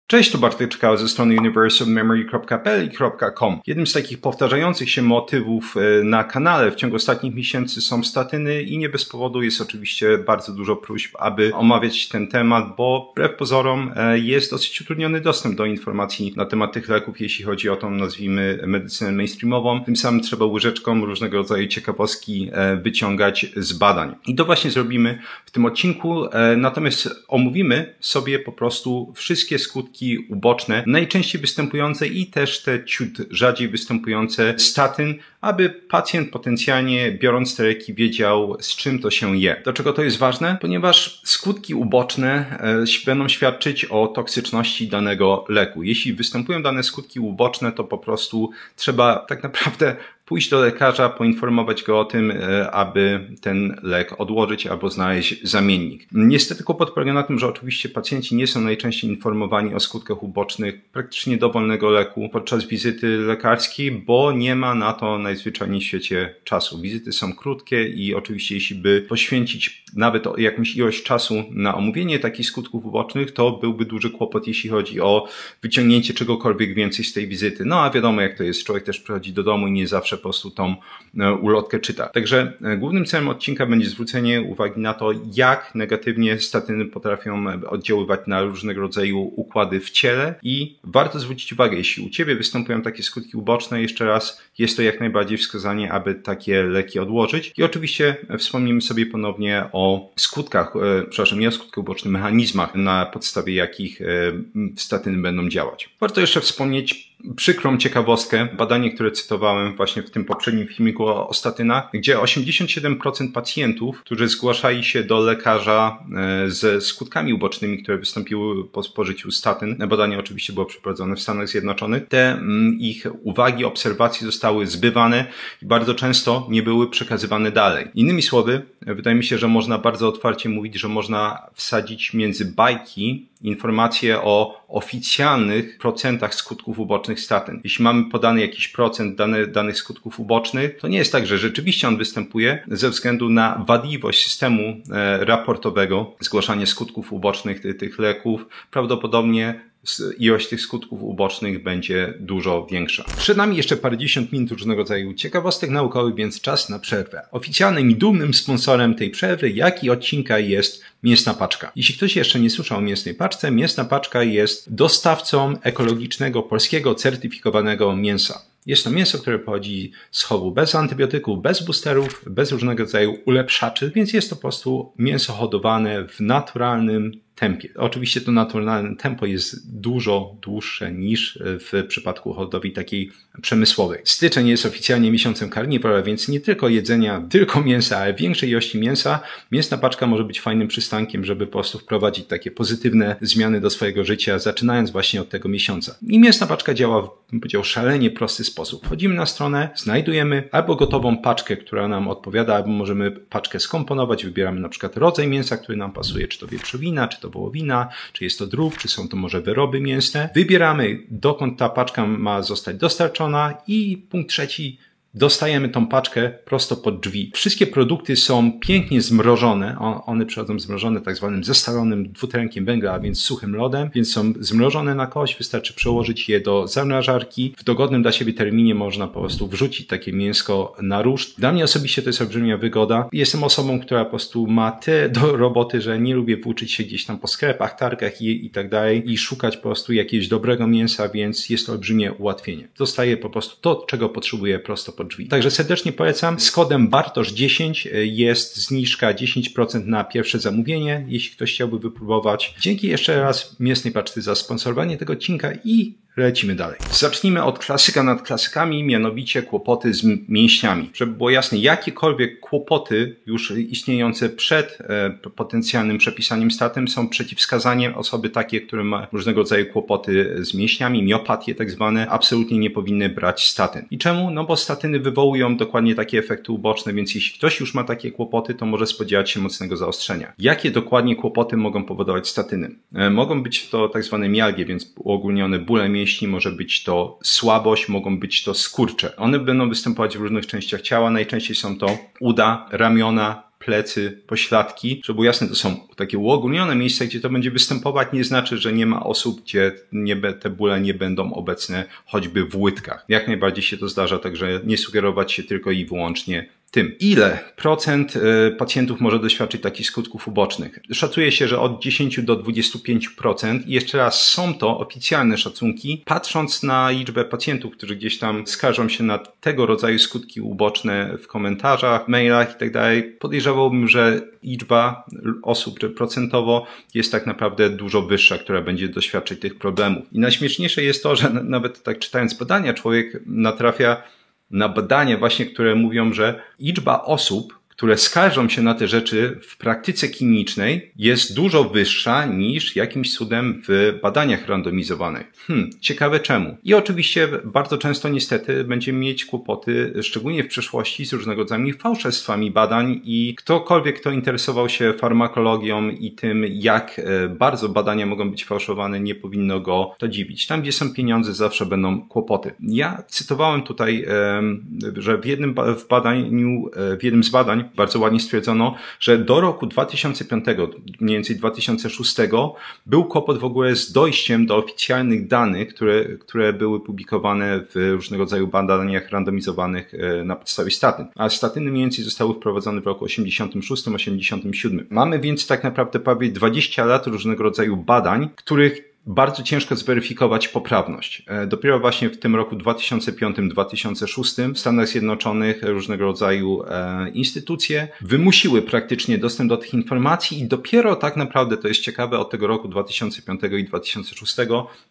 Cześć, tu Bartek Czkała ze strony universeofmemory.pl.com. Jednym z takich powtarzających się motywów na kanale w ciągu ostatnich miesięcy są statyny i nie bez powodu jest oczywiście bardzo dużo próśb, aby omawiać ten temat, bo wbrew pozorom jest dosyć utrudniony dostęp do informacji na temat tych leków, jeśli chodzi o tą, nazwijmy, medycynę mainstreamową. Tym samym trzeba łyżeczką różnego rodzaju ciekawostki wyciągać z badań. I to właśnie zrobimy w tym odcinku, natomiast omówimy sobie po prostu wszystkie skutki uboczne, najczęściej występujące i też te ciut rzadziej występujące statyn, aby pacjent potencjalnie biorąc te leki wiedział, z czym to się je. Dlaczego to jest ważne? Ponieważ skutki uboczne będą świadczyć o toksyczności danego leku. Jeśli występują dane skutki uboczne, to po prostu trzeba tak naprawdę pójść do lekarza, poinformować go o tym, aby ten lek odłożyć albo znaleźć zamiennik. Niestety kłopot polega na tym, że oczywiście pacjenci nie są najczęściej informowani o skutkach ubocznych praktycznie dowolnego leku podczas wizyty lekarskiej, bo nie ma na to najzwyczajniej w świecie czasu. Wizyty są krótkie i oczywiście jeśli by poświęcić nawet jakąś ilość czasu na omówienie takich skutków ubocznych, to byłby duży kłopot, jeśli chodzi o wyciągnięcie czegokolwiek więcej z tej wizyty. No a wiadomo jak to jest, człowiek też przychodzi do domu i nie zawsze po prostu tą ulotkę czyta. Także głównym celem odcinka będzie zwrócenie uwagi na to, jak negatywnie statyny potrafią oddziaływać na różnego rodzaju układy w ciele i warto zwrócić uwagę, jeśli u Ciebie występują takie skutki uboczne, jeszcze raz, jest to jak najbardziej wskazanie, aby takie leki odłożyć i oczywiście wspomnimy sobie ponownie o skutkach, nie o skutkach ubocznych, mechanizmach, na podstawie jakich statyny będą działać. Warto jeszcze wspomnieć przykrą ciekawostkę, badanie, które cytowałem właśnie w tym poprzednim filmiku o statynach, gdzie 87% pacjentów, którzy zgłaszali się do lekarza ze skutkami ubocznymi, które wystąpiły po spożyciu statyn, badanie oczywiście było przeprowadzone w Stanach Zjednoczonych, te ich uwagi, obserwacje zostały zbywane i bardzo często nie były przekazywane dalej. Innymi słowy, wydaje mi się, że można bardzo otwarcie mówić, że można wsadzić między bajki informacje o oficjalnych procentach skutków ubocznych statyn. Jeśli mamy podany jakiś procent danych skutków ubocznych, to nie jest tak, że rzeczywiście on występuje ze względu na wadliwość systemu raportowego, zgłaszanie skutków ubocznych tych leków. Prawdopodobnie ilość tych skutków ubocznych będzie dużo większa. Przed nami jeszcze parędziesiąt minut różnego rodzaju ciekawostek naukowych, więc czas na przerwę. Oficjalnym i dumnym sponsorem tej przerwy, jak i odcinka jest Mięsna Paczka. Jeśli ktoś jeszcze nie słyszał o Mięsnej Paczce, Mięsna Paczka jest dostawcą ekologicznego, polskiego, certyfikowanego mięsa. Jest to mięso, które pochodzi z chowu bez antybiotyków, bez boosterów, bez różnego rodzaju ulepszaczy, więc jest to po prostu mięso hodowane w naturalnym tempie. Oczywiście to naturalne tempo jest dużo dłuższe niż w przypadku hodowli takiej przemysłowej. Styczeń jest oficjalnie miesiącem karniwora, więc nie tylko jedzenia, tylko mięsa, ale większej ilości mięsa. Mięsna Paczka może być fajnym przystankiem, żeby po prostu wprowadzić takie pozytywne zmiany do swojego życia, zaczynając właśnie od tego miesiąca. I Mięsna Paczka działa w, bym powiedział, szalenie prosty sposób. Wchodzimy na stronę, znajdujemy albo gotową paczkę, która nam odpowiada, albo możemy paczkę skomponować, wybieramy na przykład rodzaj mięsa, który nam pasuje, czy to wieprzowina, czy to wołowina, czy jest to drób, czy są to może wyroby mięsne. Wybieramy, dokąd ta paczka ma zostać dostarczona i punkt trzeci, dostajemy tą paczkę prosto pod drzwi. Wszystkie produkty są pięknie zmrożone. One przychodzą zmrożone tak zwanym zestalonym dwutlenkiem węgla, a więc suchym lodem, więc są zmrożone na kość. Wystarczy przełożyć je do zamrażarki. W dogodnym dla siebie terminie można po prostu wrzucić takie mięsko na ruszt. Dla mnie osobiście to jest olbrzymia wygoda. Jestem osobą, która po prostu ma tyle do roboty, że nie lubię włóczyć się gdzieś tam po sklepach, targach i tak dalej i szukać po prostu jakiegoś dobrego mięsa, więc jest to olbrzymie ułatwienie. Dostaję po prostu to, czego potrzebuję prosto pod drzwi. Także serdecznie polecam. Z kodem BARTOSZ10 jest zniżka 10% na pierwsze zamówienie, jeśli ktoś chciałby wypróbować. Dzięki jeszcze raz Mięsnej Paczce za sponsorowanie tego odcinka i lecimy dalej. Zacznijmy od klasyka nad klasykami, mianowicie kłopoty z mięśniami. Żeby było jasne, jakiekolwiek kłopoty już istniejące przed potencjalnym przepisaniem statyn są przeciwwskazaniem. Osoby takie, które mają różnego rodzaju kłopoty z mięśniami, miopatie tak zwane, absolutnie nie powinny brać statyn. I czemu? No bo statyny wywołują dokładnie takie efekty uboczne, więc jeśli ktoś już ma takie kłopoty, to może spodziewać się mocnego zaostrzenia. Jakie dokładnie kłopoty mogą powodować statyny? Mogą być to tak zwane mialgie, więc uogólnione bóle mięśni, może być to słabość, mogą być to skurcze. One będą występować w różnych częściach ciała, najczęściej są to uda, ramiona, plecy, pośladki. Żeby było jasne, to są takie uogólnione miejsca, gdzie to będzie występować, nie znaczy, że nie ma osób, gdzie te bóle nie będą obecne choćby w łydkach. Jak najbardziej się to zdarza, także nie sugerować się tylko i wyłącznie tym. Ile procent pacjentów może doświadczyć takich skutków ubocznych? Szacuje się, że od 10 do 25%. I jeszcze raz, są to oficjalne szacunki. Patrząc na liczbę pacjentów, którzy gdzieś tam skarżą się na tego rodzaju skutki uboczne w komentarzach, mailach i tak dalej, podejrzewałbym, że liczba osób procentowo jest tak naprawdę dużo wyższa, która będzie doświadczyć tych problemów. I najśmieszniejsze jest to, że nawet tak czytając badania, człowiek natrafia na badania właśnie, które mówią, że liczba osób, które skarżą się na te rzeczy w praktyce klinicznej jest dużo wyższa niż jakimś cudem w badaniach randomizowanych. Ciekawe czemu. I oczywiście bardzo często niestety będziemy mieć kłopoty, szczególnie w przyszłości, z różnego rodzaju fałszerstwami badań i ktokolwiek, kto interesował się farmakologią i tym, jak bardzo badania mogą być fałszowane, nie powinno go to dziwić. Tam, gdzie są pieniądze, zawsze będą kłopoty. Ja cytowałem tutaj, że w jednym z badań bardzo ładnie stwierdzono, że do roku 2005, mniej więcej 2006, był kłopot w ogóle z dojściem do oficjalnych danych, które były publikowane w różnego rodzaju badaniach randomizowanych na podstawie statyn. A statyny mniej więcej zostały wprowadzone w roku 86-87. Mamy więc tak naprawdę prawie 20 lat różnego rodzaju badań, których bardzo ciężko zweryfikować poprawność. Dopiero właśnie w tym roku 2005-2006 w Stanach Zjednoczonych różnego rodzaju instytucje wymusiły praktycznie dostęp do tych informacji i dopiero tak naprawdę, to jest ciekawe, od tego roku 2005 i 2006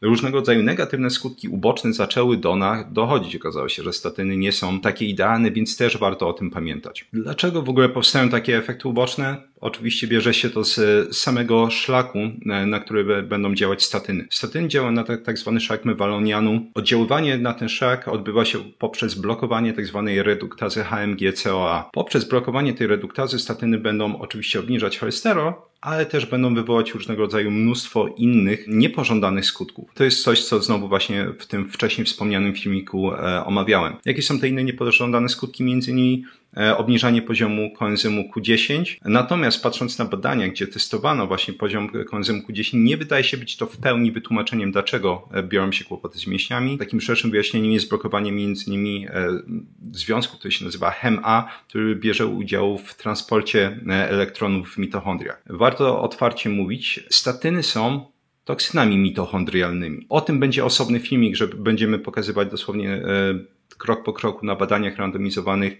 różnego rodzaju negatywne skutki uboczne zaczęły do nas dochodzić. Okazało się, że statyny nie są takie idealne, więc też warto o tym pamiętać. Dlaczego w ogóle powstają takie efekty uboczne? Oczywiście bierze się to z samego szlaku, na który będą działać statyny. Statyny działają na tak zwany szlak mewalonianu. Oddziaływanie na ten szlak odbywa się poprzez blokowanie tak zwanej reduktazy HMG-CoA. Poprzez blokowanie tej reduktazy statyny będą oczywiście obniżać cholesterol, ale też będą wywołać różnego rodzaju mnóstwo innych niepożądanych skutków. To jest coś, co znowu właśnie w tym wcześniej wspomnianym filmiku omawiałem. Jakie są te inne niepożądane skutki? Między innymi obniżanie poziomu koenzymu Q10. Natomiast patrząc na badania, gdzie testowano właśnie poziom koenzymu Q10, nie wydaje się być to w pełni wytłumaczeniem, dlaczego biorą się kłopoty z mięśniami. Takim szerszym wyjaśnieniem jest blokowanie między innymi związku, który się nazywa HEM-A, który bierze udział w transporcie elektronów w mitochondriach. Warto otwarcie mówić, statyny są toksynami mitochondrialnymi. O tym będzie osobny filmik, że będziemy pokazywać dosłownie krok po kroku na badaniach randomizowanych,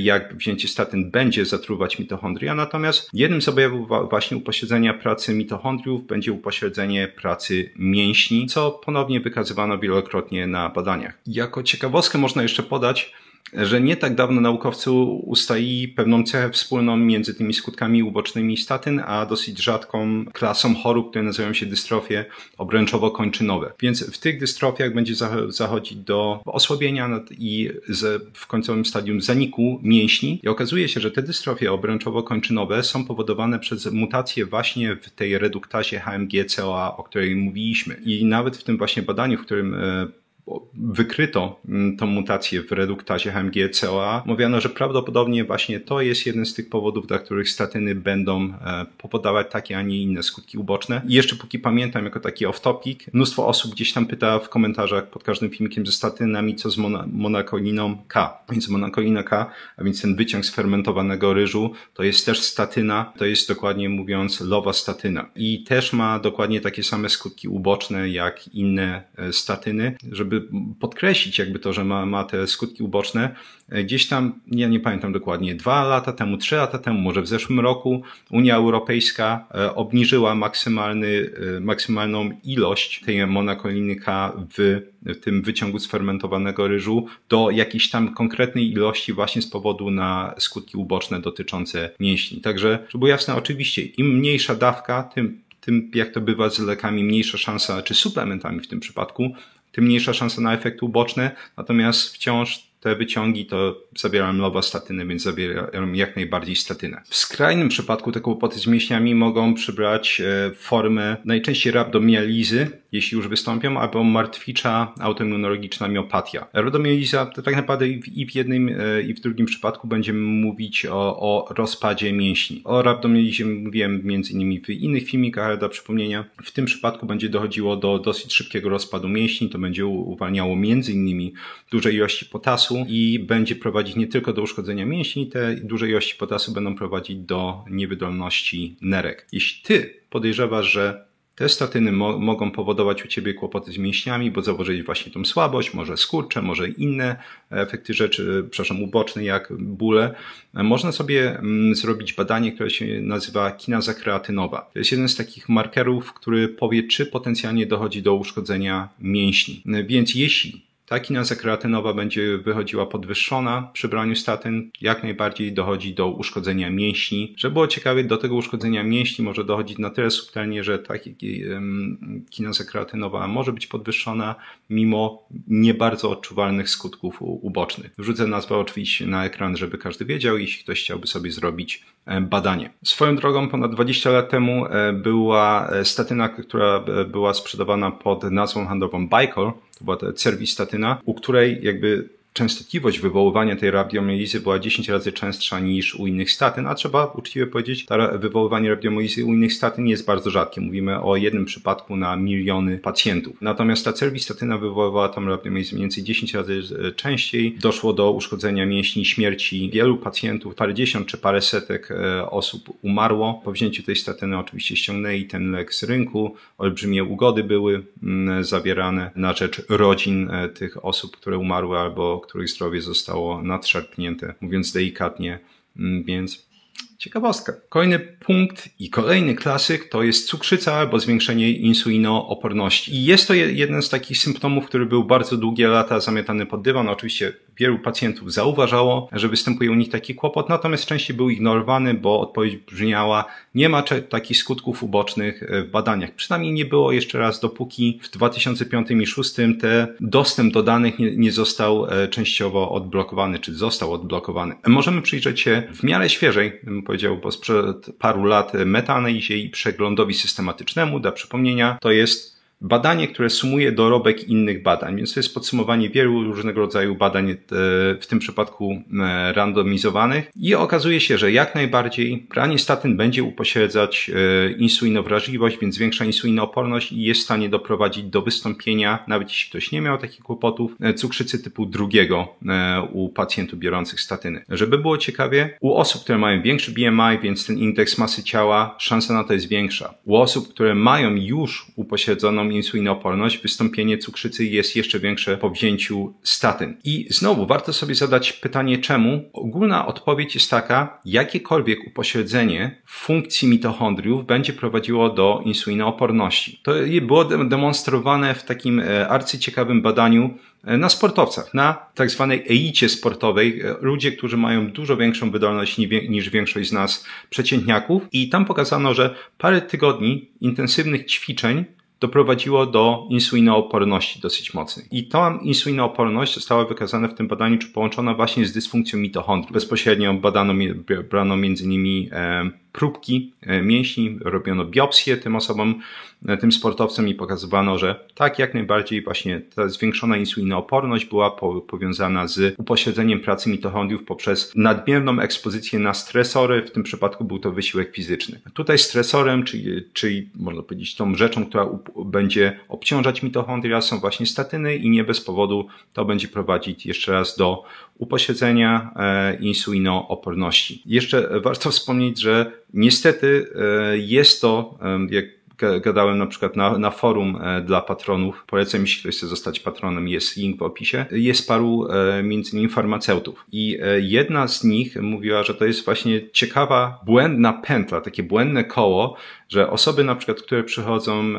jak wzięcie statyn będzie zatruwać mitochondria. Natomiast jednym z objawów właśnie upośledzenia pracy mitochondriów będzie upośledzenie pracy mięśni, co ponownie wykazywano wielokrotnie na badaniach. Jako ciekawostkę można jeszcze podać, że nie tak dawno naukowcy ustalili pewną cechę wspólną między tymi skutkami ubocznymi statyn, a dosyć rzadką klasą chorób, które nazywają się dystrofie obręczowo-kończynowe. Więc w tych dystrofiach będzie zachodzić do osłabienia i w końcowym stadium zaniku mięśni. I okazuje się, że te dystrofie obręczowo-kończynowe są powodowane przez mutacje właśnie w tej reduktazie HMG-CoA, o której mówiliśmy. I nawet w tym właśnie badaniu, w którym wykryto tą mutację w reduktazie HMG-CoA, mówiono, że prawdopodobnie właśnie to jest jeden z tych powodów, dla których statyny będą powodować takie, a nie inne skutki uboczne. I jeszcze póki pamiętam, jako taki off-topic, mnóstwo osób gdzieś tam pyta w komentarzach pod każdym filmikiem ze statynami, co z monakoliną K. Więc monakolina K, a więc ten wyciąg z fermentowanego ryżu, to jest też statyna, to jest dokładnie mówiąc lovastatyna. I też ma dokładnie takie same skutki uboczne jak inne statyny. Żeby podkreślić jakby to, że ma te skutki uboczne, gdzieś tam, ja nie pamiętam dokładnie, 2 lata temu, 3 lata temu, może w zeszłym roku Unia Europejska obniżyła maksymalną ilość tej monakoliny K w tym wyciągu z fermentowanego ryżu do jakiejś tam konkretnej ilości właśnie z powodu na skutki uboczne dotyczące mięśni. Także, żeby było jasne, oczywiście im mniejsza dawka, tym jak to bywa z lekami, mniejsza szansa, czy suplementami w tym przypadku, tym mniejsza szansa na efekty uboczne, natomiast wciąż te wyciągi, to zawierają lovastatyny, więc zawierają jak najbardziej statynę. W skrajnym przypadku te kłopoty z mięśniami mogą przybrać formę najczęściej rabdomializy, jeśli już wystąpią, albo martwicza autoimmunologiczna miopatia. Rabdomializa to tak naprawdę i w jednym, i w drugim przypadku będziemy mówić o rozpadzie mięśni. O rabdomializie mówiłem m.in. w innych filmikach, ale dla przypomnienia, w tym przypadku będzie dochodziło do dosyć szybkiego rozpadu mięśni, to będzie uwalniało m.in. duże ilości potasu i będzie prowadzić nie tylko do uszkodzenia mięśni, te duże ilości potasu będą prowadzić do niewydolności nerek. Jeśli ty podejrzewasz, że te statyny mogą powodować u ciebie kłopoty z mięśniami, bo zauważyłeś właśnie tą słabość, może skurcze, może inne efekty uboczne jak bóle. Można sobie zrobić badanie, które się nazywa kinaza kreatynowa. To jest jeden z takich markerów, który powie, czy potencjalnie dochodzi do uszkodzenia mięśni. Więc jeśli ta kinaza kreatynowa będzie wychodziła podwyższona przy braniu statyn, jak najbardziej dochodzi do uszkodzenia mięśni. Żeby było ciekawie, do tego uszkodzenia mięśni może dochodzić na tyle subtelnie, że ta kinaza kreatynowa może być podwyższona mimo nie bardzo odczuwalnych skutków ubocznych. Wrzucę nazwę oczywiście na ekran, żeby każdy wiedział, jeśli ktoś chciałby sobie zrobić badanie. Swoją drogą ponad 20 lat temu była statyna, która była sprzedawana pod nazwą handlową Bicol. To była ta cervistatyna, u której jakby częstotliwość wywoływania tej rabdomializy była 10 razy częstsza niż u innych statyn, a trzeba uczciwie powiedzieć, wywoływanie rabdomializy u innych statyn jest bardzo rzadkie. Mówimy o jednym przypadku na miliony pacjentów. Natomiast ta cervistatyna wywoływała tam rabdomializę mniej więcej 10 razy częściej. Doszło do uszkodzenia mięśni, śmierci wielu pacjentów, parędziesiąt czy paręsetek osób umarło. Po wzięciu tej statyny oczywiście ściągnęli ten lek z rynku. Olbrzymie ugody były zawierane na rzecz rodzin tych osób, które umarły albo których zdrowie zostało nadszarpnięte, mówiąc delikatnie, więc ciekawostka. Kolejny punkt i kolejny klasyk to jest cukrzyca albo zwiększenie insulinooporności. I jest to jeden z takich symptomów, który był bardzo długie lata zamiatany pod dywan. Oczywiście wielu pacjentów zauważało, że występuje u nich taki kłopot, natomiast częściej był ignorowany, bo odpowiedź brzmiała: nie ma takich skutków ubocznych w badaniach. Przynajmniej nie było jeszcze raz, dopóki w 2005 i 2006 dostęp do danych nie został częściowo odblokowany, czy został odblokowany. Możemy przyjrzeć się w miarę świeżej, bym powiedział, bo sprzed paru lat metaanalizie i przeglądowi systematycznemu. Dla przypomnienia, to jest badanie, które sumuje dorobek innych badań, więc to jest podsumowanie wielu różnego rodzaju badań, w tym przypadku randomizowanych, i okazuje się, że jak najbardziej branie statyn będzie upośledzać insulinowrażliwość, więc zwiększa insulinooporność i jest w stanie doprowadzić do wystąpienia, nawet jeśli ktoś nie miał takich kłopotów, cukrzycy typu 2 u pacjentów biorących statyny. Żeby było ciekawie, u osób, które mają większy BMI, więc ten indeks masy ciała, szansa na to jest większa. U osób, które mają już upośledzoną insulinooporność, wystąpienie cukrzycy jest jeszcze większe po wzięciu statyn. I znowu warto sobie zadać pytanie, czemu? Ogólna odpowiedź jest taka: jakiekolwiek upośledzenie funkcji mitochondriów będzie prowadziło do insulinooporności. To było demonstrowane w takim arcyciekawym badaniu na sportowcach, na tak zwanej elicie sportowej, ludzie, którzy mają dużo większą wydolność niż większość z nas przeciętniaków, i tam pokazano, że parę tygodni intensywnych ćwiczeń doprowadziło do insulinooporności dosyć mocnej. I ta insulinooporność została wykazana w tym badaniu, czy połączona właśnie z dysfunkcją mitochondriów. Bezpośrednio brano m.in. próbki mięśni, robiono biopsję tym osobom, tym sportowcom, i pokazywano, że tak, jak najbardziej właśnie ta zwiększona insulinooporność była powiązana z upośledzeniem pracy mitochondriów poprzez nadmierną ekspozycję na stresory. W tym przypadku był to wysiłek fizyczny. Tutaj stresorem, czyli można powiedzieć tą rzeczą, która będzie obciążać mitochondria, są właśnie statyny, i nie bez powodu to będzie prowadzić jeszcze raz do upośledzenia insulinooporności. Jeszcze warto wspomnieć, że niestety jest to, jak gadałem na przykład na forum dla patronów, polecam, jeśli ktoś chce zostać patronem, jest link w opisie, jest paru między innymi farmaceutów. I jedna z nich mówiła, że to jest właśnie ciekawa, błędna pętla, takie błędne koło, że osoby na przykład, które przychodzą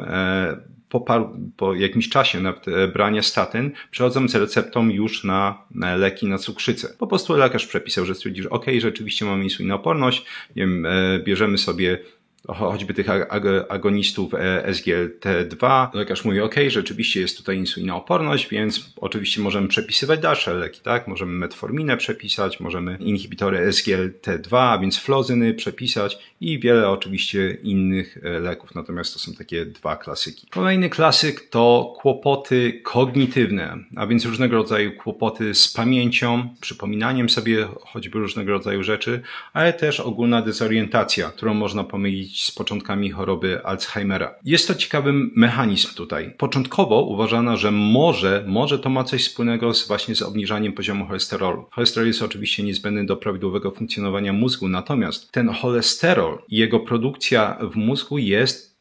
po jakimś czasie nawet brania statyn, przychodzą z receptą już na leki na cukrzycę. Po prostu lekarz przepisał, że stwierdził, że okej, rzeczywiście mamy insulinooporność, nie wiem, bierzemy sobie choćby tych agonistów SGLT2. Lekarz mówi, ok, rzeczywiście jest tutaj insulinooporność, więc oczywiście możemy przepisywać dalsze leki, tak? Możemy metforminę przepisać, możemy inhibitory SGLT2, a więc flozyny przepisać i wiele oczywiście innych leków, natomiast to są takie dwa klasyki. Kolejny klasyk to kłopoty kognitywne, a więc różnego rodzaju kłopoty z pamięcią, przypominaniem sobie choćby różnego rodzaju rzeczy, ale też ogólna dezorientacja, którą można pomylić z początkami choroby Alzheimera. Jest to ciekawy mechanizm tutaj. Początkowo uważano, że może to ma coś wspólnego właśnie z obniżaniem poziomu cholesterolu. Cholesterol jest oczywiście niezbędny do prawidłowego funkcjonowania mózgu, natomiast ten cholesterol i jego produkcja w mózgu jest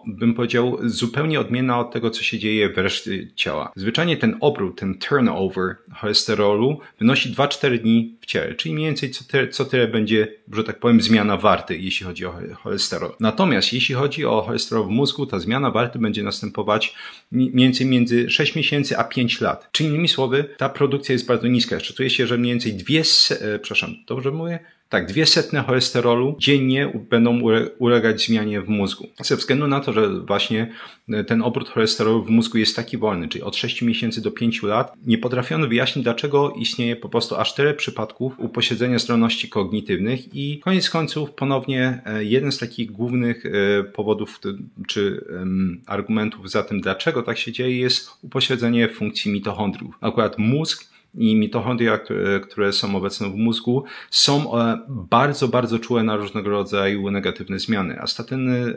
bym powiedział, zupełnie odmienna od tego, co się dzieje w reszcie ciała. Zwyczajnie ten obrót, ten turnover cholesterolu wynosi 2-4 dni w ciele, czyli mniej więcej co tyle będzie, że tak powiem, zmiana warty, jeśli chodzi o cholesterol. Natomiast jeśli chodzi o cholesterol w mózgu, ta zmiana warty będzie następować mniej więcej między 6 miesięcy a 5 lat. Czyli innymi słowy, ta produkcja jest bardzo niska. Szacuje się, że mniej więcej 200 cholesterolu dziennie będą ulegać zmianie w mózgu. Ze względu na to, że właśnie ten obrót cholesterolu w mózgu jest taki wolny, czyli od 6 miesięcy do 5 lat, nie potrafiono wyjaśnić, dlaczego istnieje po prostu aż tyle przypadków upośledzenia zdolności kognitywnych i koniec końców ponownie jeden z takich głównych powodów czy argumentów za tym, dlaczego tak się dzieje, jest upośledzenie funkcji mitochondriów. Akurat mózg i mitochondria, które są obecne w mózgu, są bardzo, bardzo czułe na różnego rodzaju negatywne zmiany, a statyny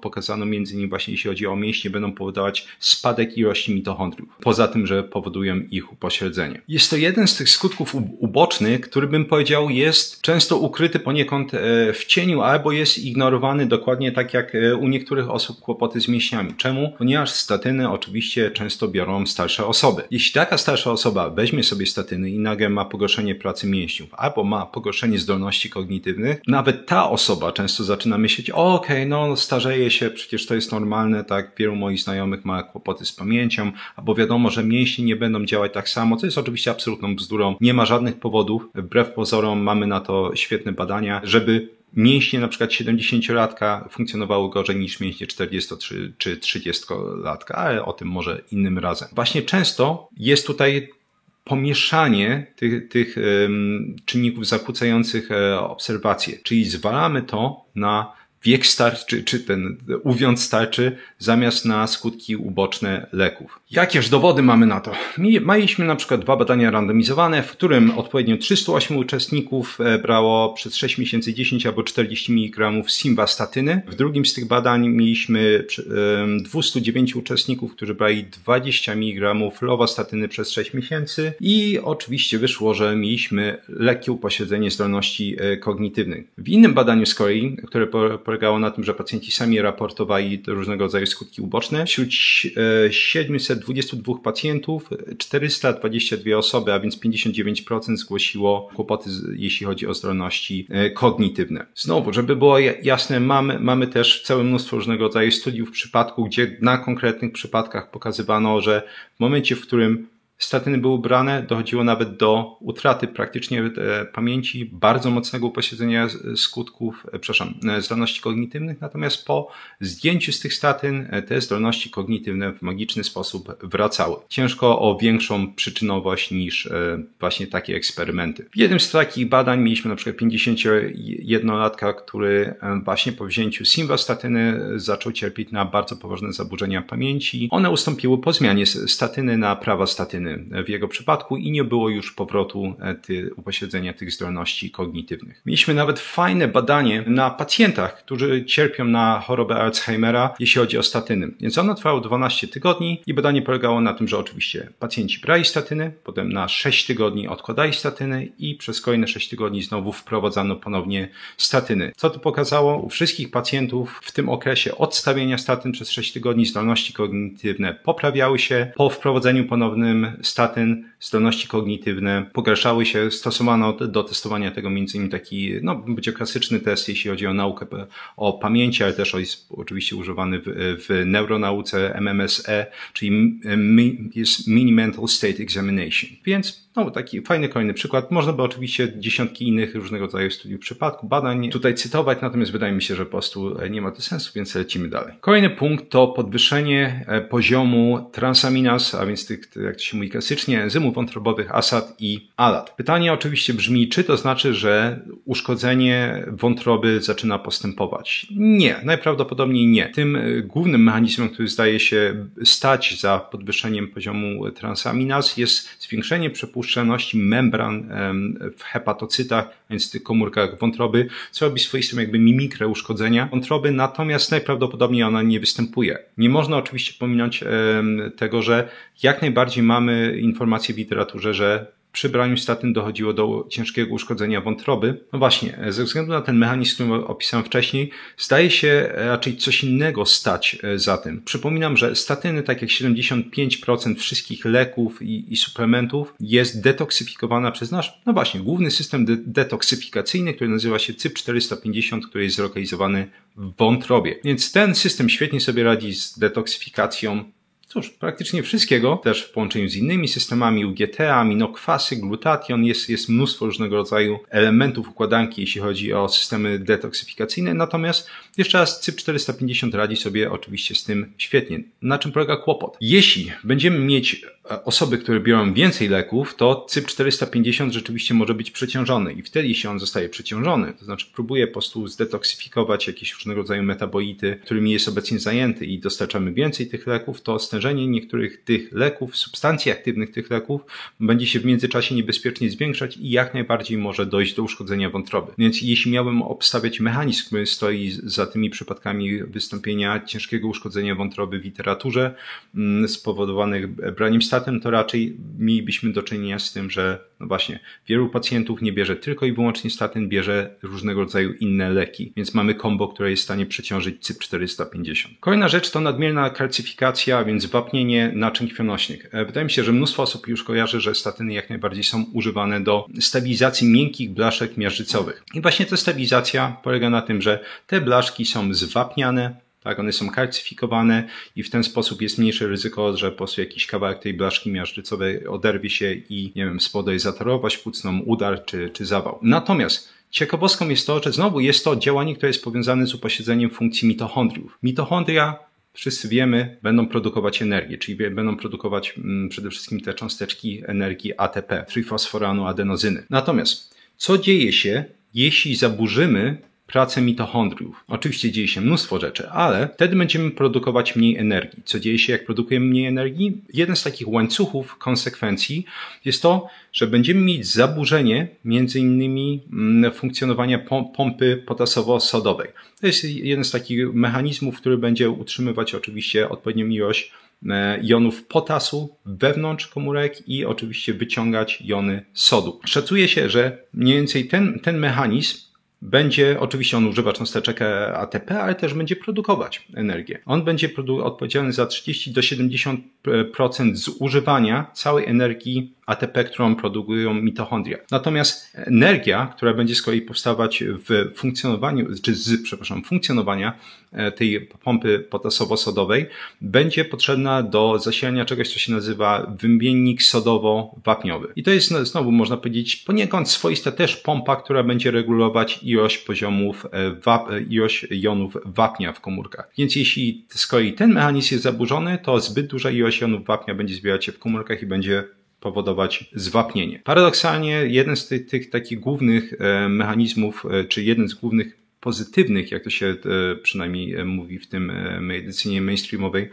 pokazano między innymi właśnie jeśli chodzi o mięśnie, będą powodować spadek ilości mitochondriów, poza tym, że powodują ich upośledzenie. Jest to jeden z tych skutków ubocznych, który bym powiedział jest często ukryty poniekąd w cieniu albo jest ignorowany dokładnie tak jak u niektórych osób kłopoty z mięśniami. Czemu? Ponieważ statyny oczywiście często biorą starsze osoby. Jeśli taka starsza osoba weźmie sobie statyny i nagle ma pogorszenie pracy mięśniów albo ma pogorszenie zdolności kognitywnych, nawet ta osoba często zaczyna myśleć, starzeje się, przecież to jest normalne, tak, wielu moich znajomych ma kłopoty z pamięcią, albo wiadomo, że mięśnie nie będą działać tak samo, co jest oczywiście absolutną bzdurą. Nie ma żadnych powodów, wbrew pozorom mamy na to świetne badania, żeby mięśnie na przykład 70-latka funkcjonowały gorzej niż mięśnie 40 czy 30-latka, ale o tym może innym razem. Właśnie często jest tutaj pomieszanie tych czynników zakłócających obserwację, czyli zwalamy to na wiek starczy, czy ten uwiąd starczy, zamiast na skutki uboczne leków. Jakież dowody mamy na to? Mieliśmy na przykład 2 badania randomizowane, w którym odpowiednio 308 uczestników brało przez 6 miesięcy 10 albo 40 mg simvastatyny. W drugim z tych badań mieliśmy 209 uczestników, którzy brali 20 mg lovastatyny przez 6 miesięcy i oczywiście wyszło, że mieliśmy lekkie upośledzenie zdolności kognitywnych. W innym badaniu z kolei, które polegało na tym, że pacjenci sami raportowali różnego rodzaju skutki uboczne. Wśród 722 pacjentów 422 osoby, a więc 59% zgłosiło kłopoty, jeśli chodzi o zdolności kognitywne. Znowu, żeby było jasne, mamy też całe mnóstwo różnego rodzaju studiów przypadków, gdzie na konkretnych przypadkach pokazywano, że w momencie, w którym statyny były brane, dochodziło nawet do utraty praktycznie pamięci, bardzo mocnego upośledzenia zdolności kognitywnych, natomiast po zdjęciu z tych statyn te zdolności kognitywne w magiczny sposób wracały. Ciężko o większą przyczynowość niż właśnie takie eksperymenty. W jednym z takich badań mieliśmy na przykład 51-latka, który właśnie po wzięciu simvastatyny zaczął cierpieć na bardzo poważne zaburzenia pamięci. One ustąpiły po zmianie statyny na pravastatyny w jego przypadku i nie było już powrotu upośledzenia tych zdolności kognitywnych. Mieliśmy nawet fajne badanie na pacjentach, którzy cierpią na chorobę Alzheimera, jeśli chodzi o statyny. Więc ono trwało 12 tygodni i badanie polegało na tym, że oczywiście pacjenci brali statyny, potem na 6 tygodni odkładali statyny i przez kolejne 6 tygodni znowu wprowadzano ponownie statyny. Co to pokazało? U wszystkich pacjentów w tym okresie odstawienia statyn przez 6 tygodni zdolności kognitywne poprawiały się. Po wprowadzeniu ponownym statyn zdolności kognitywne pogarszały się. Stosowano do testowania tego m.in. taki, będzie klasyczny test, jeśli chodzi o naukę o pamięci, ale też jest oczywiście używany w neuronauce MMSE, czyli jest Mini Mental State Examination. Więc no, taki fajny kolejny przykład. Można by oczywiście dziesiątki innych różnego rodzaju studiów przypadku, badań tutaj cytować, natomiast wydaje mi się, że po prostu nie ma to sensu, więc lecimy dalej. Kolejny punkt to podwyższenie poziomu transaminaz, a więc tych, jak to się mówi klasycznie, enzymów wątrobowych ASAT i ALAT. Pytanie oczywiście brzmi, czy to znaczy, że uszkodzenie wątroby zaczyna postępować? Nie, najprawdopodobniej nie. Tym głównym mechanizmem, który zdaje się stać za podwyższeniem poziomu transaminaz, jest zwiększenie przepuszczalności membran w hepatocytach, a więc w tych komórkach wątroby, co robi swoistą jakby mimikrę uszkodzenia wątroby, natomiast najprawdopodobniej ona nie występuje. Nie można oczywiście pominąć tego, że jak najbardziej mamy informacje w literaturze, że przy braniu statyn dochodziło do ciężkiego uszkodzenia wątroby. No właśnie, ze względu na ten mechanizm, który opisałem wcześniej, zdaje się raczej coś innego stać za tym. Przypominam, że statyny, tak jak 75% wszystkich leków i suplementów, jest detoksyfikowana przez nasz, no właśnie, główny system detoksyfikacyjny, który nazywa się CYP450, który jest zlokalizowany w wątrobie. Więc ten system świetnie sobie radzi z detoksyfikacją cóż, praktycznie wszystkiego, też w połączeniu z innymi systemami UGT, aminokwasy, glutation, jest mnóstwo różnego rodzaju elementów układanki, jeśli chodzi o systemy detoksyfikacyjne, natomiast jeszcze raz CYP450 radzi sobie oczywiście z tym świetnie. Na czym polega kłopot? Jeśli będziemy mieć osoby, które biorą więcej leków, to CYP450 rzeczywiście może być przeciążony i wtedy, jeśli on zostaje przeciążony, to znaczy próbuje po prostu zdetoksyfikować jakieś różnego rodzaju metabolity, którymi jest obecnie zajęty i dostarczamy więcej tych leków, to stężenie niektórych tych leków, substancji aktywnych tych leków będzie się w międzyczasie niebezpiecznie zwiększać i jak najbardziej może dojść do uszkodzenia wątroby. Więc jeśli miałbym obstawiać mechanizm, który stoi za tymi przypadkami wystąpienia ciężkiego uszkodzenia wątroby w literaturze spowodowanych braniem statyn, to raczej mielibyśmy do czynienia z tym, że no właśnie, wielu pacjentów nie bierze tylko i wyłącznie statyn, bierze różnego rodzaju inne leki, więc mamy kombo, które jest w stanie przeciążyć CYP450. Kolejna rzecz to nadmierna kalcyfikacja, więc wapnienie naczyń krwionośnych. Wydaje mi się, że mnóstwo osób już kojarzy, że statyny jak najbardziej są używane do stabilizacji miękkich blaszek miażdżycowych. I właśnie ta stabilizacja polega na tym, że te blaszki są zwapniane, tak, one są kalcyfikowane i w ten sposób jest mniejsze ryzyko, że po prostu jakiś kawałek tej blaszki miażdżycowej oderwie się i, nie wiem, spowoduje zatorowość płucną, udar czy zawał. Natomiast ciekawostką jest to, że znowu jest to działanie, które jest powiązane z upośledzeniem funkcji mitochondriów. Mitochondria, wszyscy wiemy, będą produkować energię, czyli będą produkować przede wszystkim te cząsteczki energii ATP, trifosforanu adenozyny. Natomiast co dzieje się, jeśli zaburzymy pracę mitochondriów? Oczywiście dzieje się mnóstwo rzeczy, ale wtedy będziemy produkować mniej energii. Co dzieje się, jak produkujemy mniej energii? Jeden z takich łańcuchów konsekwencji jest to, że będziemy mieć zaburzenie między innymi funkcjonowania pompy potasowo-sodowej. To jest jeden z takich mechanizmów, który będzie utrzymywać oczywiście odpowiednią ilość jonów potasu wewnątrz komórek i oczywiście wyciągać jony sodu. Szacuje się, że mniej więcej ten mechanizm będzie, oczywiście on używa cząsteczek ATP, ale też będzie produkować energię. On będzie odpowiedzialny za 30 do 70% zużywania całej energii ATP, którą produkują mitochondria. Natomiast energia, która będzie z kolei powstawać w funkcjonowaniu, czy funkcjonowania tej pompy potasowo-sodowej, będzie potrzebna do zasilania czegoś, co się nazywa wymiennik sodowo-wapniowy. I to jest znowu, można powiedzieć, poniekąd swoista też pompa, która będzie regulować ilość jonów wapnia w komórkach. Więc jeśli z kolei ten mechanizm jest zaburzony, to zbyt duża ilość jonów wapnia będzie zbierać się w komórkach i będzie powodować zwapnienie. Paradoksalnie jeden z tych takich głównych mechanizmów, czy jeden z głównych pozytywnych, jak to się przynajmniej mówi w tym medycynie mainstreamowej,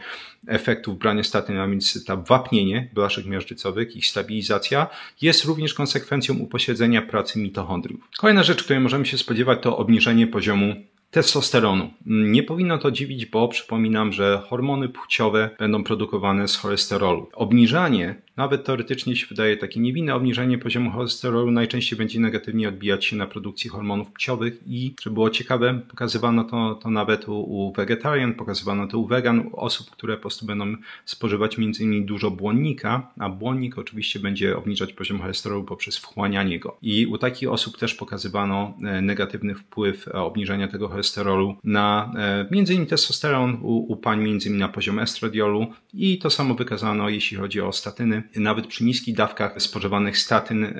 efektów brania statyn, a więc ta wapnienie blaszek miażdżycowych, ich stabilizacja, jest również konsekwencją upośledzenia pracy mitochondriów. Kolejna rzecz, której możemy się spodziewać, to obniżenie poziomu testosteronu. Nie powinno to dziwić, bo przypominam, że hormony płciowe będą produkowane z cholesterolu. Obniżanie, nawet teoretycznie się wydaje takie niewinne obniżenie poziomu cholesterolu, najczęściej będzie negatywnie odbijać się na produkcji hormonów płciowych i, żeby było ciekawe, pokazywano to nawet u wegetarian, pokazywano to u wegan, u osób, które po prostu będą spożywać m.in. dużo błonnika, a błonnik oczywiście będzie obniżać poziom cholesterolu poprzez wchłanianie go. I u takich osób też pokazywano negatywny wpływ obniżenia tego cholesterolu na m.in. testosteron, u pań m.in. na poziom estradiolu i to samo wykazano, jeśli chodzi o statyny. nawet przy niskich dawkach spożywanych statyn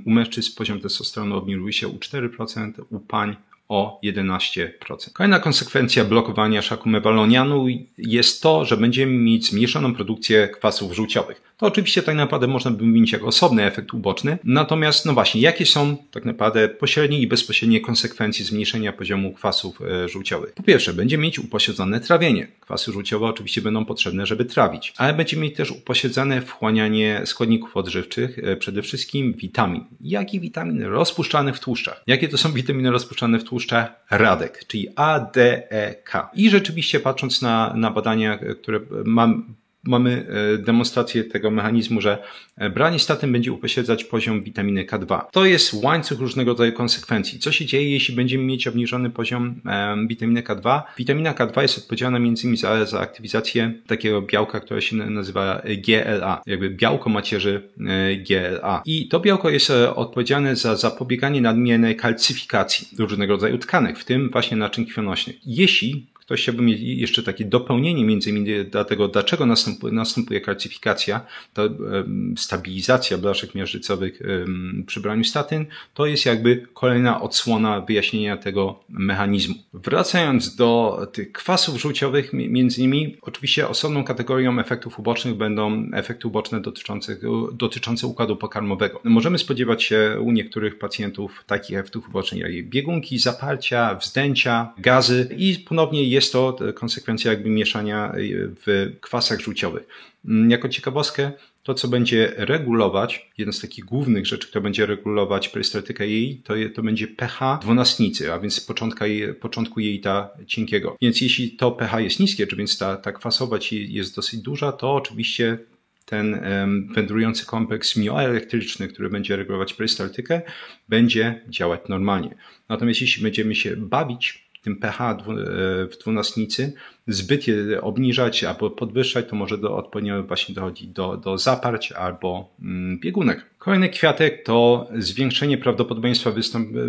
u mężczyzn poziom testosteronu obniżył się o 4%, u pań o 11%. Kolejna konsekwencja blokowania szaku mewalonianu jest to, że będziemy mieć zmniejszoną produkcję kwasów żółciowych. To oczywiście tak naprawdę można by wymienić jako osobny efekt uboczny. Natomiast, no właśnie, jakie są tak naprawdę pośrednie i bezpośrednie konsekwencje zmniejszenia poziomu kwasów żółciowych? Po pierwsze, będziemy mieć upośledzone trawienie. Kwasy żółciowe oczywiście będą potrzebne, żeby trawić, ale będziemy mieć też upośledzone wchłanianie składników odżywczych, przede wszystkim witamin. Jaki witamin? Rozpuszczany w tłuszczach. Jakie to są witaminy rozpuszczane w tłuszczach? Radek, czyli A, D, E, K. I rzeczywiście patrząc na badania, które mamy demonstrację tego mechanizmu, że branie statyn będzie upośledzać poziom witaminy K2. To jest łańcuch różnego rodzaju konsekwencji. Co się dzieje, jeśli będziemy mieć obniżony poziom witaminy K2? Witamina K2 jest odpowiedzialna m.in. za aktywizację takiego białka, które się nazywa GLA, jakby białko macierzy GLA. I to białko jest odpowiedzialne za zapobieganie nadmiernej kalcyfikacji różnego rodzaju tkanek, w tym właśnie naczyń krwionośnych. Jeśli ktoś chciałby mieć jeszcze takie dopełnienie między innymi do tego, dlaczego następuje kalcyfikacja, ta stabilizacja blaszek miażdżycowych przy braniu statyn, to jest jakby kolejna odsłona wyjaśnienia tego mechanizmu. Wracając do tych kwasów żółciowych, między innymi oczywiście osobną kategorią efektów ubocznych będą efekty uboczne dotyczące układu pokarmowego. Możemy spodziewać się u niektórych pacjentów takich efektów ubocznych jak biegunki, zaparcia, wzdęcia, gazy i ponownie jest to konsekwencja jakby mieszania w kwasach żółciowych. Jako ciekawostkę, to co będzie regulować, jedna z takich głównych rzeczy, która będzie regulować perystaltykę jej, to będzie pH dwunastnicy, a więc początku jelita cienkiego. Więc jeśli to pH jest niskie, czy więc ta kwasowość jest dosyć duża, to oczywiście ten wędrujący kompleks mioelektryczny, który będzie regulować perystaltykę, będzie działać normalnie. Natomiast jeśli będziemy się bawić tym pH w dwunastnicy, zbyt je obniżać albo podwyższać, to może odpowiednio właśnie dochodzić do zaparć albo biegunek. Kolejny kwiatek to zwiększenie prawdopodobieństwa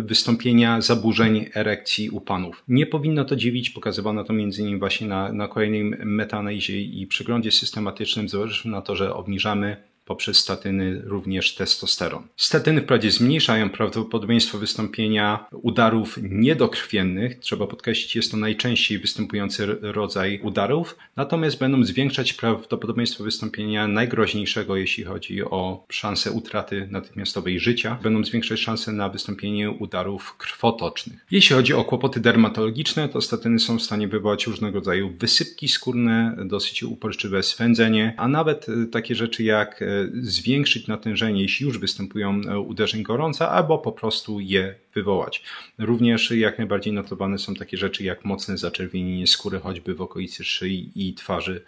wystąpienia zaburzeń erekcji u panów. Nie powinno to dziwić, pokazywano to m.in. właśnie na kolejnej metaanalizie i przeglądzie systematycznym, zważywszy na to, że obniżamy poprzez statyny również testosteron. Statyny wprawdzie zmniejszają prawdopodobieństwo wystąpienia udarów niedokrwiennych. Trzeba podkreślić, jest to najczęściej występujący rodzaj udarów, natomiast będą zwiększać prawdopodobieństwo wystąpienia najgroźniejszego, jeśli chodzi o szansę utraty natychmiastowej życia. Będą zwiększać szanse na wystąpienie udarów krwotocznych. Jeśli chodzi o kłopoty dermatologiczne, to statyny są w stanie wywołać różnego rodzaju wysypki skórne, dosyć uporczywe swędzenie, a nawet takie rzeczy jak zwiększyć natężenie, jeśli już występują uderzeń gorąca, albo po prostu je wywołać. Również jak najbardziej notowane są takie rzeczy jak mocne zaczerwienienie skóry, choćby w okolicy szyi i twarzy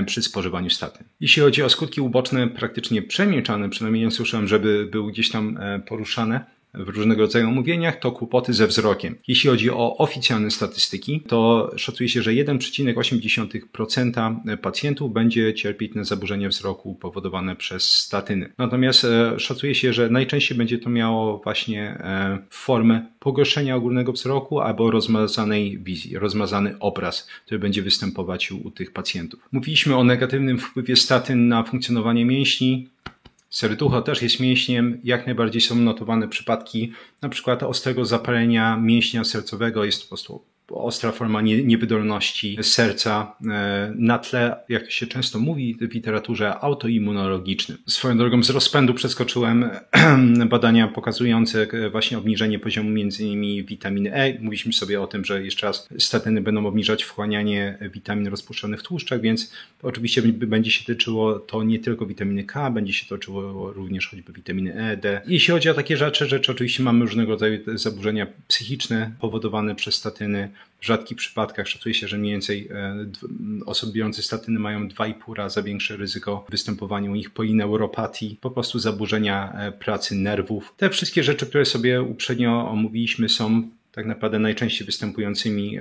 przy spożywaniu statyn. Jeśli chodzi o skutki uboczne praktycznie przemilczane, przynajmniej nie słyszałem, żeby były gdzieś tam poruszane w różnego rodzaju omówieniach, to kłopoty ze wzrokiem. Jeśli chodzi o oficjalne statystyki, to szacuje się, że 1,8% pacjentów będzie cierpieć na zaburzenia wzroku powodowane przez statyny. Natomiast szacuje się, że najczęściej będzie to miało właśnie formę pogorszenia ogólnego wzroku albo rozmazanej wizji, rozmazany obraz, który będzie występować u tych pacjentów. Mówiliśmy o negatywnym wpływie statyn na funkcjonowanie mięśni. Serducho też jest mięśniem, jak najbardziej są notowane przypadki na przykład ostrego zapalenia mięśnia sercowego, jest to po prostu ostra forma niewydolności serca na tle, jak się często mówi w literaturze, autoimmunologicznym. Swoją drogą z rozpędu przeskoczyłem badania pokazujące właśnie obniżenie poziomu m.in. witaminy E. Mówiliśmy sobie o tym, że jeszcze raz statyny będą obniżać wchłanianie witamin rozpuszczonych w tłuszczach, więc oczywiście będzie się tyczyło to nie tylko witaminy K, będzie się toczyło również choćby witaminy E, D. Jeśli chodzi o takie rzeczy oczywiście mamy różnego rodzaju zaburzenia psychiczne powodowane przez statyny. W rzadkich przypadkach szacuje się, że mniej więcej osoby biorące statyny mają 2,5 razy większe ryzyko występowania u nich polineuropatii, po prostu zaburzenia pracy nerwów. Te wszystkie rzeczy, które sobie uprzednio omówiliśmy, są tak naprawdę najczęściej występującymi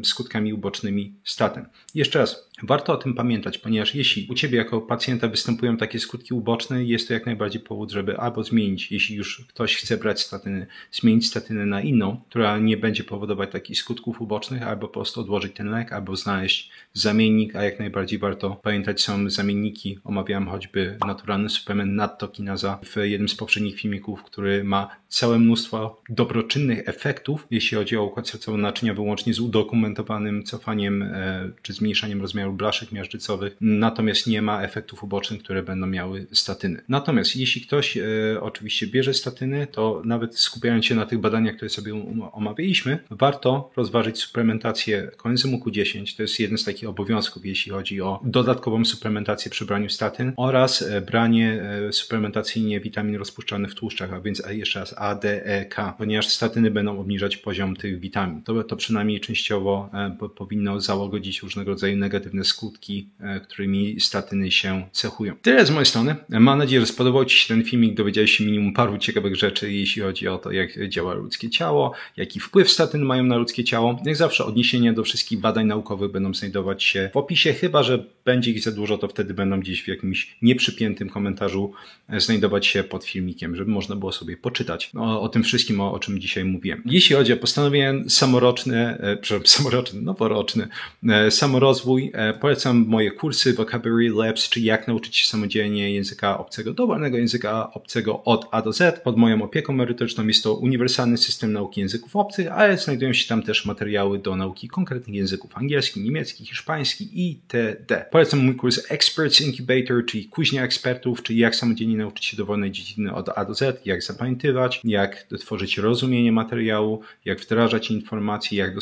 skutkami ubocznymi statyn. Jeszcze raz, Warto o tym pamiętać, ponieważ jeśli u Ciebie jako pacjenta występują takie skutki uboczne, jest to jak najbardziej powód, żeby albo zmienić, jeśli już ktoś chce brać statyny, zmienić statynę na inną, która nie będzie powodować takich skutków ubocznych, albo po prostu odłożyć ten lek, albo znaleźć zamiennik, a jak najbardziej warto pamiętać, są zamienniki. Omawiałem choćby naturalny suplement nadtokinaza w jednym z poprzednich filmików, który ma całe mnóstwo dobroczynnych efektów, jeśli chodzi o układ sercowo-naczynia, wyłącznie z udokumentowanym cofaniem czy zmniejszaniem rozmiaru blaszek miażdżycowych, natomiast nie ma efektów ubocznych, które będą miały statyny. Natomiast jeśli ktoś oczywiście bierze statyny, to nawet skupiając się na tych badaniach, które sobie omawialiśmy, warto rozważyć suplementację koenzymu Q10. To jest jeden z takich obowiązków, jeśli chodzi o dodatkową suplementację przy braniu statyn oraz branie suplementacyjnie witamin rozpuszczalnych w tłuszczach, a więc jeszcze raz A, D, E, K, ponieważ statyny będą obniżać poziom tych witamin. To przynajmniej częściowo powinno załagodzić różnego rodzaju negatywne skutki, którymi statyny się cechują. Tyle z mojej strony. Mam nadzieję, że spodobał Ci się ten filmik, dowiedziałeś się minimum paru ciekawych rzeczy, jeśli chodzi o to, jak działa ludzkie ciało, jaki wpływ statyny mają na ludzkie ciało. Jak zawsze odniesienia do wszystkich badań naukowych będą znajdować się w opisie, chyba że będzie ich za dużo, to wtedy będą gdzieś w jakimś nieprzypiętym komentarzu znajdować się pod filmikiem, żeby można było sobie poczytać o tym wszystkim, o czym dzisiaj mówiłem. Jeśli chodzi o postanowienia noworoczny samorozwój, polecam moje kursy Vocabulary Labs, czyli jak nauczyć się samodzielnie języka obcego, dowolnego języka obcego od A do Z. Pod moją opieką merytoryczną jest to uniwersalny system nauki języków obcych, ale znajdują się tam też materiały do nauki konkretnych języków: angielski, niemiecki, hiszpański itd. Polecam mój kurs Experts Incubator, czyli kuźnia ekspertów, czyli jak samodzielnie nauczyć się dowolnej dziedziny od A do Z, jak zapamiętywać, jak tworzyć rozumienie materiału, jak wdrażać informacje, jak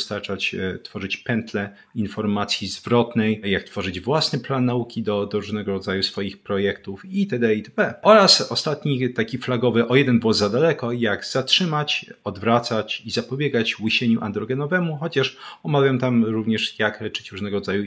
tworzyć pętlę informacji zwrotnej, jak tworzyć własny plan nauki do różnego rodzaju swoich projektów itd. itp. Oraz ostatni taki flagowy o jeden włos za daleko, jak zatrzymać, odwracać i zapobiegać łysieniu androgenowemu, chociaż omawiam tam również jak leczyć różnego rodzaju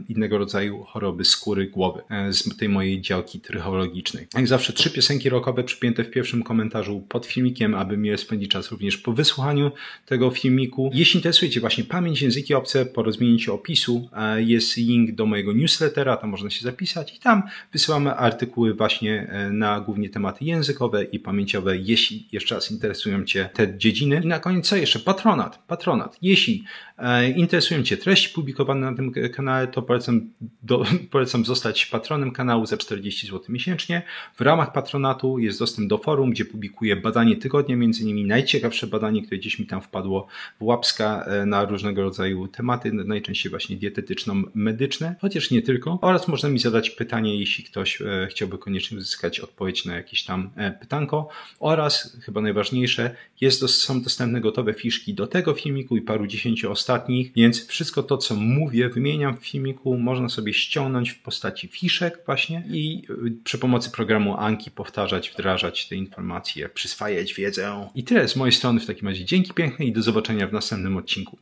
innego rodzaju choroby skóry głowy z tej mojej działki trychologicznej. Jak zawsze 3 piosenki rockowe przypięte w pierwszym komentarzu pod filmikiem, aby miło spędzić czas również po wysłuchaniu tego filmiku. Jeśli interesuje Cię właśnie pamięć, języki obce, po rozwinięciu opisu jest link do mojego newslettera, tam można się zapisać i tam wysyłamy artykuły właśnie na głównie tematy językowe i pamięciowe, jeśli jeszcze raz interesują Cię te dziedziny. I na koniec co jeszcze? Patronat. Jeśli interesują Cię treści publikowane na tym kanale, to polecam zostać patronem kanału za 40 zł miesięcznie. W ramach patronatu jest dostęp do forum, gdzie publikuję badanie tygodnia, między innymi najciekawsze badanie, które gdzieś mi tam wpadło w łapska na różnego rodzaju tematy, najczęściej właśnie dietetyczno-medyczne, chociaż nie tylko. Oraz można mi zadać pytanie, jeśli ktoś chciałby koniecznie uzyskać odpowiedź na jakieś tam pytanko. Oraz, chyba najważniejsze, są dostępne gotowe fiszki do tego filmiku i paru 10 ostatnich, więc wszystko to, co mówię, wymieniam w filmiku, można sobie ściągnąć w postaci fiszek właśnie i przy pomocy programu Anki powtarzać, wdrażać te informacje, przyswajać wiedzę. I tyle z mojej strony w takim razie. Dzięki piękne i do zobaczenia w następnym odcinku.